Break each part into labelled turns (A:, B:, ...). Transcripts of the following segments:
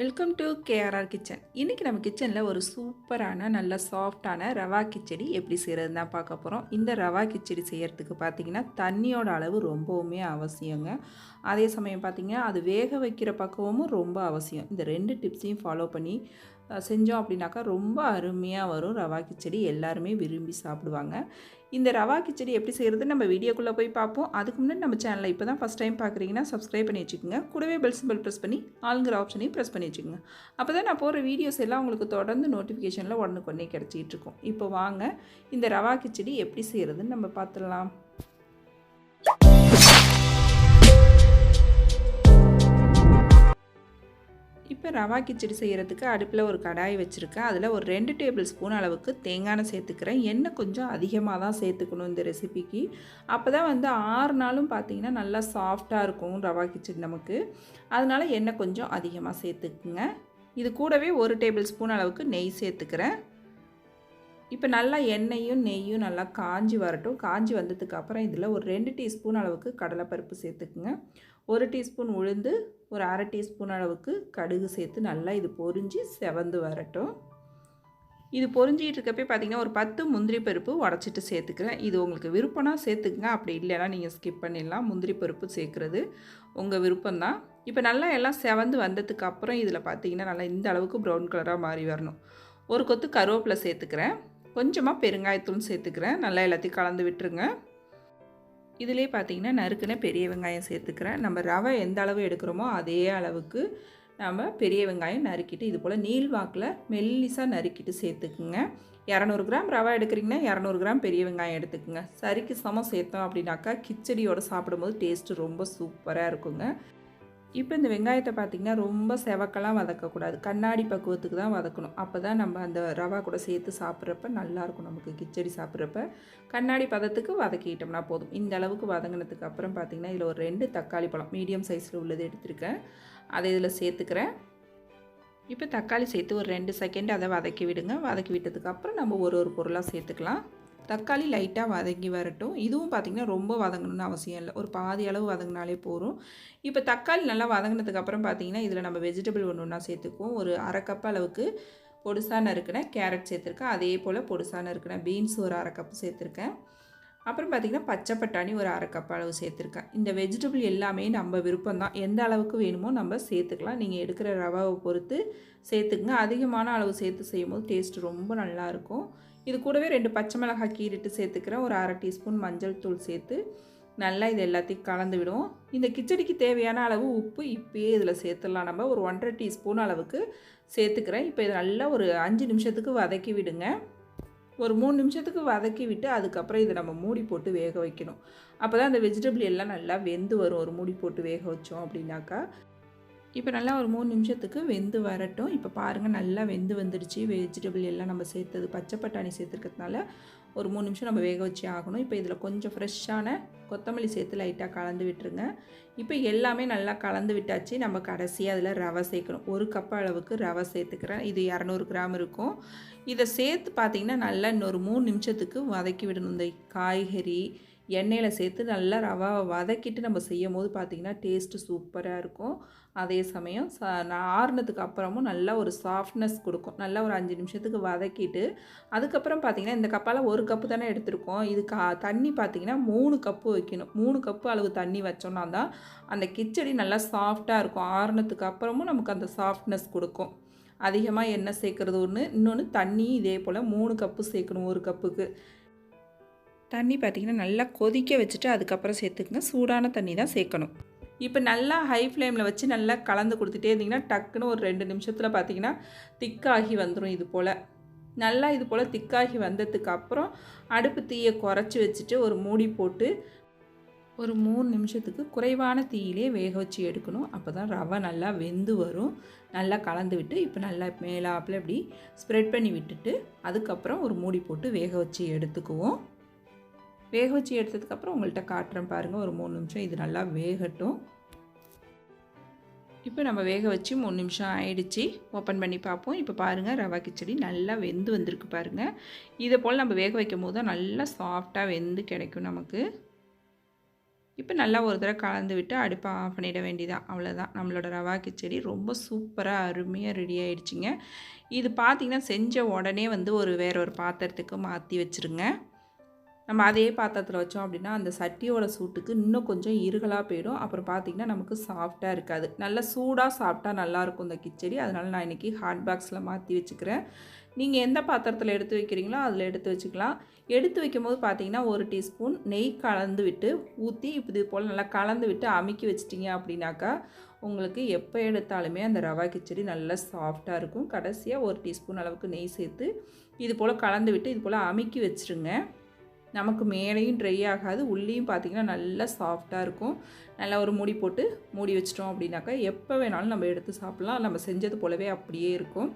A: Welcome to KRR kitchen. இன்றைக்கி நம்ம கிச்சனில் ஒரு சூப்பரான நல்ல சாஃப்டான ரவா கிச்சடி எப்படி செய்கிறதுன்னு தான் பார்க்க போகிறோம். இந்த ரவா கிச்சடி செய்கிறதுக்கு பார்த்திங்கன்னா தண்ணியோட அளவு ரொம்பவுமே அவசியங்க. அதே சமயம் பார்த்திங்கன்னா அது வேக வைக்கிற பக்குவமும் ரொம்ப அவசியம். இந்த 2 டிப்ஸையும் ஃபாலோ பண்ணி செஞ்சோம் அப்படின்னாக்கா ரொம்ப அருமையாக வரும் ரவா கிச்சடி. எல்லாருமே விரும்பி சாப்பிடுவாங்க. இந்த ரவா கிச்சடி எப்படி செய்கிறது நம்ம வீடியோக்குள்ளே போய் பார்ப்போம். அதுக்கு முன்னாடி நம்ம சேனலை இப்போ தான் ஃபஸ்ட் டைம் பார்க்குறீங்கன்னா சப்ஸ்கிரைப் பண்ணி வச்சுக்கோங்க. கூடவே பெல் சிம்பல் ப்ரெஸ் பண்ணி ஆளுங்கிற ஆப்ஷனையும் ப்ரெஸ் பண்ணி வச்சுக்கோங்க. அப்போ தான் நான் போடுற வீடியோஸ் எல்லாம் உங்களுக்கு தொடர்ந்து நோட்டிஃபிகேஷனில் உடனுக்குடனே கிடச்சிட்டு இருக்கும். இப்போ வாங்க இந்த ரவா கிச்சடி எப்படி செய்கிறதுன்னு நம்ம பார்த்துடலாம். இப்போ ரவா கிச்சடி செய்கிறதுக்கு அடுப்பில் ஒரு கடாய் வச்சுருக்கேன். அதில் ஒரு 2 டேபிள் ஸ்பூன் அளவுக்கு தேங்காய் எண்ணெய் சேர்த்துக்கிறேன். எண்ணெய் கொஞ்சம் அதிகமாக தான் சேர்த்துக்கணும் இந்த ரெசிபிக்கு. அப்போ தான் வந்து 6 நாளும் பார்த்திங்கன்னா நல்லா சாஃப்டாக இருக்கும் ரவா கிச்சடி நமக்கு. அதனால் எண்ணெய் கொஞ்சம் அதிகமாக சேர்த்துக்குங்க. இது கூடவே 1 டேபிள் ஸ்பூன் அளவுக்கு நெய் சேர்த்துக்கிறேன். இப்போ நல்லா எண்ணெயும் நெய்யும் நல்லா காஞ்சி வரட்டும். காஞ்சி வந்ததுக்கப்புறம் இதில் ஒரு 2 டீஸ்பூன் அளவுக்கு கடலைப்பருப்பு சேர்த்துக்குங்க. 1 டீஸ்பூன் உளுந்து, ஒரு 1/2 டீஸ்பூன் அளவுக்கு கடுகு சேர்த்து நல்லா இது பொரிஞ்சு செவந்து வரட்டும். இது பொரிஞ்சிகிட்டு இருக்கப்போ பார்த்திங்கன்னா ஒரு 10 முந்திரி பருப்பு உடச்சிட்டு சேர்த்துக்கிறேன். இது உங்களுக்கு விருப்பம்னா சேர்த்துக்குங்க, அப்படி இல்லைன்னா நீங்கள் ஸ்கிப் பண்ணிடலாம். முந்திரி பருப்பு சேர்க்குறது உங்கள் விருப்பம்தான். இப்போ நல்லா எல்லாம் செவந்து வந்ததுக்கப்புறம் இதில் பார்த்திங்கன்னா நல்லா இந்த அளவுக்கு ப்ரௌன் கலராக மாறி வரணும். ஒரு கொத்து கருவேப்பிலை சேர்த்துக்கிறேன். கொஞ்சமாக பெருங்காயத்தூள் சேர்த்துக்கிறேன். நல்லா எல்லாத்தையும் கலந்து விட்டுருங்க. இதிலே பார்த்திங்கன்னா நறுக்குன பெரிய வெங்காயம் சேர்த்துக்கிறேன். நம்ம ரவை எந்த அளவு எடுக்கிறோமோ அதே அளவுக்கு நம்ம பெரிய வெங்காயம் நறுக்கிட்டு இது போல் நீள்வாக்கில் மெல்லிசாக நறுக்கிட்டு சேர்த்துக்குங்க. 200 கிராம் ரவை எடுக்கிறீங்கன்னா 200 கிராம் பெரிய வெங்காயம் எடுத்துக்குங்க. சரிக்கு சமம் சேர்த்தோம் அப்படின்னாக்கா கிச்சடியோடு சாப்பிடும்போது டேஸ்ட்டு ரொம்ப சூப்பராக இருக்குங்க. இப்போ இந்த வெங்காயத்தை பார்த்திங்கன்னா ரொம்ப செவக்கெல்லாம் வதக்கக்கூடாது. கண்ணாடி பக்குவத்துக்கு தான் வதக்கணும். அப்போ தான் நம்ம அந்த ரவா கூட சேர்த்து சாப்பிட்றப்ப நல்லாயிருக்கும். நமக்கு கிச்சடி சாப்பிட்றப்ப கண்ணாடி பதத்துக்கு வதக்கிட்டோம்னா போதும். இந்த அளவுக்கு வதங்கினதுக்கு அப்புறம் பார்த்திங்கன்னா இதில் ஒரு 2 தக்காளி பழம் மீடியம் சைஸில் உள்ளது எடுத்துருக்கேன். அதை இதில் சேர்த்துக்கிறேன். இப்போ தக்காளி சேர்த்து ஒரு 2 செகண்ட் அதை வதக்கி விடுங்க. வதக்கி விட்டதுக்கப்புறம் நம்ம ஒரு பொருளாக சேர்த்துக்கலாம். தக்காளி லைட்டாக வதங்கி வரட்டும். இதுவும் பார்த்திங்கன்னா ரொம்ப வதங்கணும்னு அவசியம் இல்லை. ஒரு பாதி அளவு வதங்கினாலே போதும். இப்போ தக்காளி நல்லா வதங்கினதுக்கப்புறம் பார்த்திங்கன்னா இதில் நம்ம வெஜிடபிள் ஒன்று சேர்த்துக்குவோம். ஒரு 1/2 கப் அளவுக்கு பொடுசாக நறுக்கின கேரட் சேர்த்துருக்கேன். அதே போல் பொடுசாக நறுக்கின பீன்ஸ் ஒரு 1/2 கப் சேர்த்துருக்கேன். அப்புறம் பார்த்திங்கன்னா பச்சை பட்டாணி ஒரு 1/2 கப் அளவு சேர்த்துருக்கேன். இந்த வெஜிடபிள் எல்லாமே நம்ம விருப்பம் தான். எந்த அளவுக்கு வேணுமோ நம்ம சேர்த்துக்கலாம். நீங்கள் எடுக்கிற ரவாவை பொறுத்து சேர்த்துக்குங்க. அதிகமான அளவு சேர்த்து செய்யும்போது டேஸ்ட்டு ரொம்ப நல்லாயிருக்கும். இது கூடவே 2 பச்சை மிளகாய் கீறிட்டு சேர்த்துக்கிறேன். ஒரு 1/2 டீஸ்பூன் மஞ்சள் தூள் சேர்த்து நல்லா இது எல்லாத்தையும் கலந்து விடுவோம். இந்த கிச்சடிக்கு தேவையான அளவு உப்பு இப்போயே இதில் சேர்த்துடலாம். நம்ம ஒரு 1/2 டீஸ்பூன் அளவுக்கு சேர்த்துக்கிறேன். இப்போ இது நல்லா ஒரு 5 நிமிஷத்துக்கு வதக்கி விடுங்க. ஒரு 3 நிமிஷத்துக்கு வதக்கி விட்டு அதுக்கப்புறம் இதை நம்ம மூடி போட்டு வேக வைக்கணும். அப்போ தான் அந்த வெஜிடபிள் எல்லாம் நல்லா வெந்து வரும். ஒரு மூடி போட்டு வேக வச்சோம் அப்படின்னாக்கா. இப்போ நல்லா ஒரு 3 நிமிஷத்துக்கு வெந்து வரட்டும். இப்போ பாருங்கள் நல்லா வெந்து வந்துடுச்சு. வெஜிடபிள் எல்லாம் நம்ம சேர்த்தது பச்சை பட்டாணி சேர்த்துருக்கிறதுனால ஒரு 3 நிமிஷம் நம்ம வேக வச்சு ஆகணும். இப்போ இதில் கொஞ்சம் ஃப்ரெஷ்ஷான கொத்தமல்லி சேர்த்து லைட்டாக கலந்து விட்டுருங்க. இப்போ எல்லாமே நல்லா கலந்து விட்டாச்சு. நம்ம கடைசியாக அதில் ரவை சேர்க்கணும். 1 கப் அளவுக்கு ரவை சேர்த்துக்கிறேன். இது 200 கிராம் இருக்கும். இதை சேர்த்து பார்த்திங்கன்னா நல்லா இன்னொரு 3 நிமிஷத்துக்கு வதக்கி விடணும். இந்த காய்கறி எண்ணெயில் சேர்த்து நல்லா ரவாவை வதக்கிட்டு நம்ம செய்யும் போது பார்த்திங்கன்னா டேஸ்ட்டு சூப்பராக இருக்கும். அதே சமயம் ஆறுனதுக்கு அப்புறமும் நல்லா ஒரு சாஃப்ட்னஸ் கொடுக்கும். நல்லா ஒரு 5 நிமிஷத்துக்கு வதக்கிட்டு அதுக்கப்புறம் பார்த்திங்கன்னா இந்த கப்பால் 1 கப்பு தானே எடுத்திருக்கோம். இது தண்ணி பார்த்திங்கன்னா 3 கப்பு வைக்கணும். 3 கப்பு அளவு தண்ணி வச்சோன்னா தான் அந்த கிச்சடி நல்லா சாஃப்டாக இருக்கும். ஆறுனதுக்கு அப்புறமும் நமக்கு அந்த சாஃப்ட்னஸ் கொடுக்கும். அதிகமாக எண்ணெய் சேர்க்குறது ஒன்று, இன்னொன்று தண்ணி இதே போல் 3 கப்பு சேர்க்கணும். 1 கப்புக்கு தண்ணி பார்த்திங்கன்னா நல்லா கொதிக்க வச்சுட்டு அதுக்கப்புறம் சேர்த்துக்குங்க. சூடான தண்ணி தான் சேர்க்கணும். இப்போ நல்லா ஹை ஃப்ளேமில் வச்சு நல்லா கலந்து கொடுத்துட்டே இருந்திங்கன்னா டக்குன்னு ஒரு 2 நிமிஷத்தில் பார்த்திங்கன்னா திக்காகி வந்துடும். இது போல் நல்லா இது போல் திக்காகி வந்ததுக்கப்புறம் அடுப்பு தீயை குறைச்சி வச்சுட்டு ஒரு மூடி போட்டு ஒரு 3 நிமிஷத்துக்கு குறைவான தீயிலே வேக வச்சு எடுக்கணும். அப்போ தான் ரவை நல்லா வெந்து வரும். நல்லா கலந்து விட்டு இப்போ நல்லா மேலாப்பில் இப்படி ஸ்ப்ரெட் பண்ணி விட்டுட்டு அதுக்கப்புறம் ஒரு மூடி போட்டு வேக வச்சு எடுத்துக்குவோம். வேக வச்சு எடுத்ததுக்கப்புறம் உங்கள்கிட்ட காட்டுறேன் பாருங்கள். ஒரு 3 நிமிஷம் இது நல்லா வேகட்டும். இப்போ நம்ம வேக வச்சு 3 நிமிஷம் ஆயிடுச்சு. ஓப்பன் பண்ணி பார்ப்போம். இப்போ பாருங்கள் ரவா கிச்சடி நல்லா வெந்து வந்திருக்கு பாருங்கள். இதை போல் நம்ம வேக வைக்கும் போது தான் நல்லா சாஃப்டாக வெந்து கிடைக்கும் நமக்கு. இப்போ நல்லா ஒரு தடவை கலந்து விட்டு அடுப்பை ஆஃப் பண்ணிட வேண்டியதான். அவ்வளோதான், நம்மளோட ரவா கிச்சடி ரொம்ப சூப்பராக அருமையாக ரெடி ஆகிடுச்சிங்க. இது பார்த்திங்கன்னா செஞ்ச உடனே வந்து வேற ஒரு பாத்திரத்துக்கு மாற்றி வச்சுருங்க. நம்ம அதே பாத்திரத்தில் வச்சோம் அப்படின்னா அந்த சட்டியோட சூட்டுக்கு இன்னும் கொஞ்சம் இருகலாக போயிடும். அப்புறம் பார்த்திங்கன்னா நமக்கு சாஃப்டாக இருக்காது. நல்லா சூடாக சாப்பிட்டா நல்லாயிருக்கும் இந்த கிச்சடி. அதனால் நான் இன்றைக்கி ஹாட் பாக்ஸில் மாற்றி வச்சுக்கிறேன். நீங்கள் எந்த பாத்திரத்தில் எடுத்து வைக்கிறீங்களோ அதில் எடுத்து வச்சுக்கலாம். எடுத்து வைக்கும்போது பார்த்திங்கன்னா 1 டீஸ்பூன் நெய் கலந்து விட்டு ஊற்றி இது போல் நல்லா கலந்து விட்டு அமுக்கி வச்சிட்டிங்க அப்படின்னாக்கா உங்களுக்கு எப்போ எடுத்தாலுமே அந்த ரவா கிச்சடி நல்லா சாஃப்டாக இருக்கும். கடைசியாக 1 டீஸ்பூன் அளவுக்கு நெய் சேர்த்து இது போல் கலந்து விட்டு இது போல் அமுக்கி வச்சுருங்க. நமக்கு மேலேயும் ட்ரை ஆகாது, உள்ளேயும் பார்த்திங்கன்னா நல்லா சாஃப்டாக இருக்கும். நல்லா ஒரு மூடி போட்டு மூடி வச்சிட்டோம் அப்படின்னாக்கா எப்போ வேணாலும் நம்ம எடுத்து சாப்பிட்லாம். நம்ம செஞ்சது போலவே அப்படியே இருக்கும்.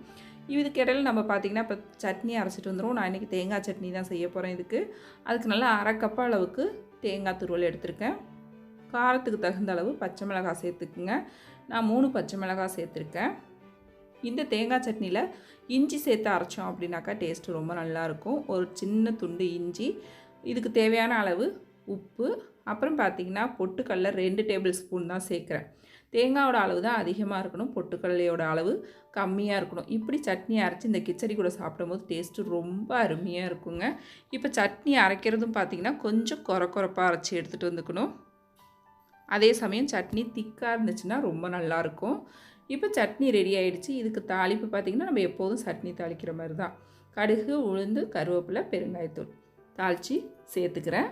A: இதுக்கு இடையில நம்ம பார்த்திங்கன்னா இப்போ சட்னி அரைச்சிட்டு வந்துடும். நான் இன்றைக்கி தேங்காய் சட்னி தான் செய்ய போகிறேன். அதுக்கு நல்லா 1/2 கப் அளவுக்கு தேங்காய் துருவல் எடுத்திருக்கேன். காரத்துக்கு தகுந்த அளவு பச்சை மிளகாய் சேர்த்துக்குங்க. நான் 3 பச்சை மிளகாய் சேர்த்துருக்கேன். இந்த தேங்காய் சட்னியில் இஞ்சி சேர்த்து அரைச்சோம் அப்படின்னாக்கா டேஸ்ட்டு ரொம்ப நல்லாயிருக்கும். ஒரு சின்ன துண்டு இஞ்சி, இதுக்கு தேவையான அளவு உப்பு, அப்புறம் பார்த்திங்கன்னா பொட்டுக்கடலை 2 டேபிள் ஸ்பூன் தான் சேர்க்குறேன். தேங்காயோட அளவு தான் அதிகமாக இருக்கணும், பொட்டுக்கடலையோட அளவு கம்மியாக இருக்கணும். இப்படி சட்னி அரைச்சி இந்த கிச்சடி கூட சாப்பிடும்போது டேஸ்ட்டு ரொம்ப அருமையாக இருக்குங்க. இப்போ சட்னி அரைக்கிறதும் பார்த்திங்கன்னா கொஞ்சம் கொரப்பாக அரைச்சி எடுத்துகிட்டு வந்துக்கணும். அதே சமயம் சட்னி திக்காக இருந்துச்சுன்னா ரொம்ப நல்லாயிருக்கும். இப்போ சட்னி ரெடி ஆகிடுச்சு. இதுக்கு தாளிப்பு பார்த்திங்கன்னா நம்ம எப்போதும் சட்னி தாளிக்கிற மாதிரி தான். கடுகு, உளுந்து, கருவேப்பிலை, பெருங்காயத்தூள் தாளித்து சேர்த்துக்கிறேன்.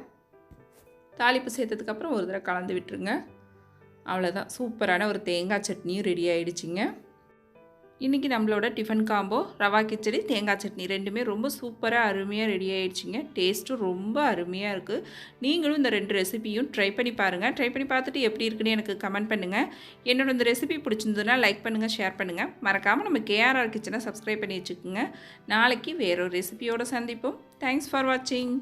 A: தாளிப்பு சேர்த்ததுக்கப்புறம் ஒரு தடவை கலந்து விட்டுருங்க. அவ்வளோதான், சூப்பரான ஒரு தேங்காய் சட்னியும் ரெடி ஆகிடுச்சிங்க. இன்றைக்கி நம்மளோட டிஃபன் காம்போ ரவா கிச்சடி, தேங்காய் சட்னி ரெண்டுமே ரொம்ப சூப்பராக அருமையாக ரெடி ஆகிடுச்சிங்க. டேஸ்ட்டும் ரொம்ப அருமையாக இருக்குது. நீங்களும் இந்த 2 ரெசிபியும் ட்ரை பண்ணி பாருங்கள். ட்ரை பண்ணி பார்த்துட்டு எப்படி இருக்குன்னு எனக்கு கமெண்ட் பண்ணுங்கள். என்னோட இந்த ரெசிபி பிடிச்சிருந்ததுன்னா லைக் பண்ணுங்கள், ஷேர் பண்ணுங்கள். மறக்காமல் நம்ம கேஆர்ஆர் கிச்சனை சப்ஸ்கிரைப் பண்ணி வச்சுக்கோங்க. நாளைக்கு வேறொரு ரெசிபியோடு சந்திப்போம். தேங்க்ஸ் ஃபார் வாட்சிங்.